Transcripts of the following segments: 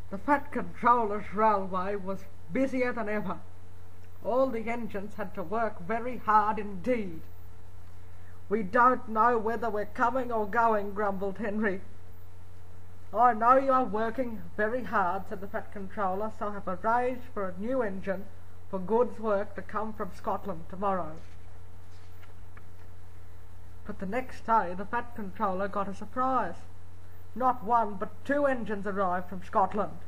The Fat Controller's railway was busier than ever. All the engines had to work very hard indeed. "We don't know whether we're coming or going," grumbled Henry. "I know you are working very hard," said the Fat Controller, "so I have arranged for a new engine for goods work to come from Scotland tomorrow." But the next day the Fat Controller got a surprise. Not one but two engines arrived from Scotland.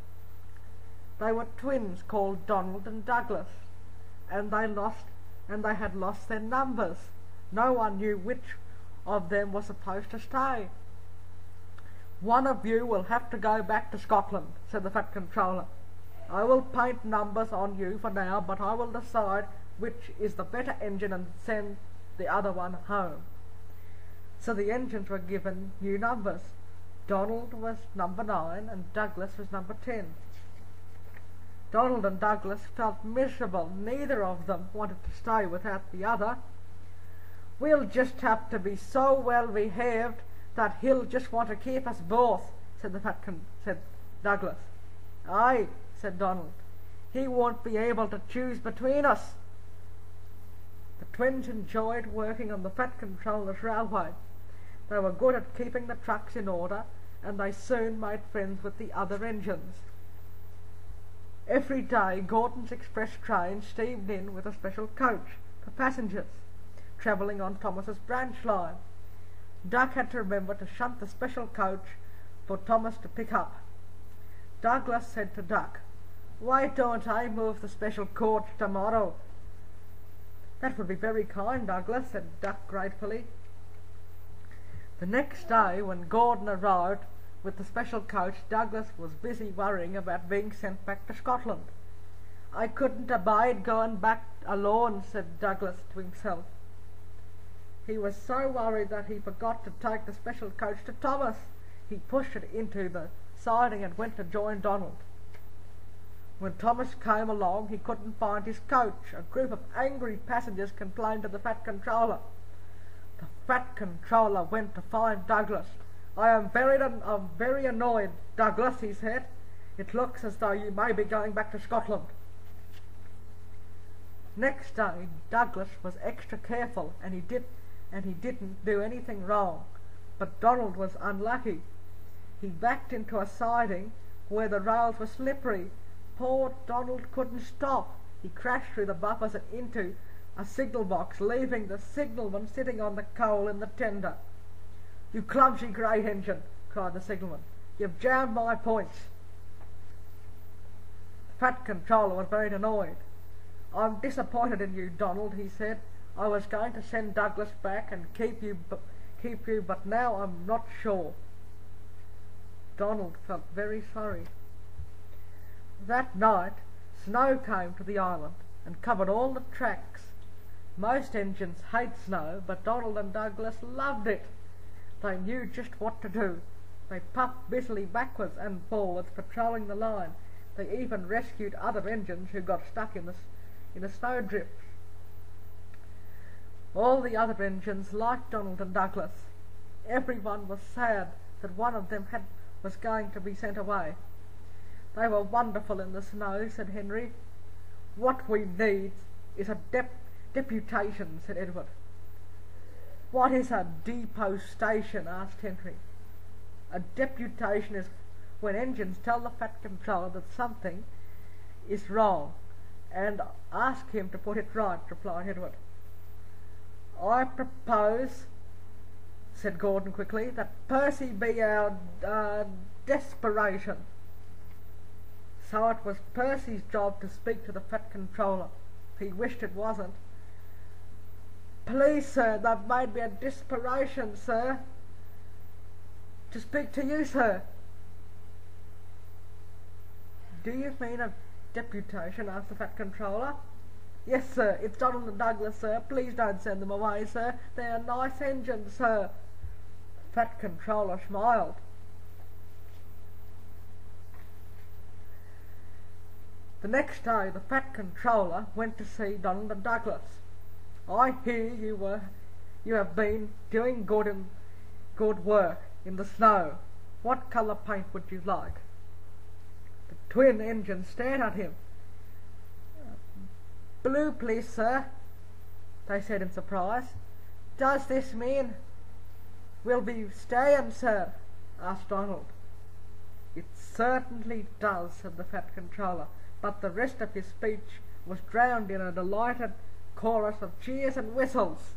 They were twins called Donald and Douglas, and they had lost their numbers. No one knew which of them was supposed to stay. "One of you will have to go back to Scotland," said the Fat Controller. "I will paint numbers on you for now, but I will decide which is the better engine and send the other one home." So the engines were given new numbers. Donald was number 9 and Douglas was number 10. Donald and Douglas felt miserable. Neither of them wanted to stay without the other. "We'll just have to be so well behaved that he'll just want to keep us both," said Douglas. "Aye," said Donald, "he won't be able to choose between us." The twins enjoyed working on the Fat Controller's railway. They were good at keeping the trucks in order, and they soon made friends with the other engines. Every day Gordon's express train steamed in with a special coach for passengers travelling on Thomas's branch line. Duck had to remember to shunt the special coach for Thomas to pick up. Douglas said to Duck, "Why don't I move the special coach tomorrow?" "That would be very kind, Douglas," said Duck gratefully. The next day, when Gordon arrived with the special coach, Douglas was busy worrying about being sent back to Scotland. "I couldn't abide going back alone," said Douglas to himself. He was so worried that he forgot to take the special coach to Thomas. He pushed it into the siding and went to join Donald. When Thomas came along, he couldn't find his coach. A group of angry passengers complained to the Fat Controller. The Fat Controller went to find Douglas. I'm very annoyed, Douglas," he said. "It looks as though you may be going back to Scotland." Next day Douglas was extra careful, and he didn't do anything wrong. But Donald was unlucky. He backed into a siding where the rails were slippery. Poor Donald couldn't stop. He crashed through the buffers and into a signal box, leaving the signalman sitting on the coal in the tender. "You clumsy grey engine," cried the signalman. "You've jammed my points." The Fat Controller was very annoyed. "I'm disappointed in you, Donald," he said. "I was going to send Douglas back and keep you, but now I'm not sure." Donald felt very sorry. That night snow came to the island and covered all the tracks. Most engines hate snow, but Donald and Douglas loved it. They knew just what to do. They puffed busily backwards and forwards, patrolling the line. They even rescued other engines who got stuck in the snowdrifts. All the other engines liked Donald and Douglas. Everyone was sad that one of them was going to be sent away. "They were wonderful in the snow," said Henry. "What we need is a deputation," said Edward. "What is a depostation?" asked Henry. "A deputation is when engines tell the Fat Controller that something is wrong and ask him to put it right," replied Edward. "I propose," said Gordon quickly, "that Percy be our desperation." So it was Percy's job to speak to the Fat Controller. He wished it wasn't. "Please, sir, they've made me a desperation, sir." "To speak to you, sir." "Do you mean a deputation?" asked the Fat Controller. "Yes, sir. It's Donald and Douglas, sir. Please don't send them away, sir. They're nice engines, sir." The Fat Controller smiled. The next day the Fat Controller went to see Donald and Douglas. "I hear you have been doing good work in the snow. What colour paint would you like?" The twin engines stared at him. "Blue, please, sir," they said in surprise. "Does this mean we'll be staying, sir?" asked Donald. "It certainly does," said the Fat Controller, but the rest of his speech was drowned in a delighted chorus of cheers and whistles.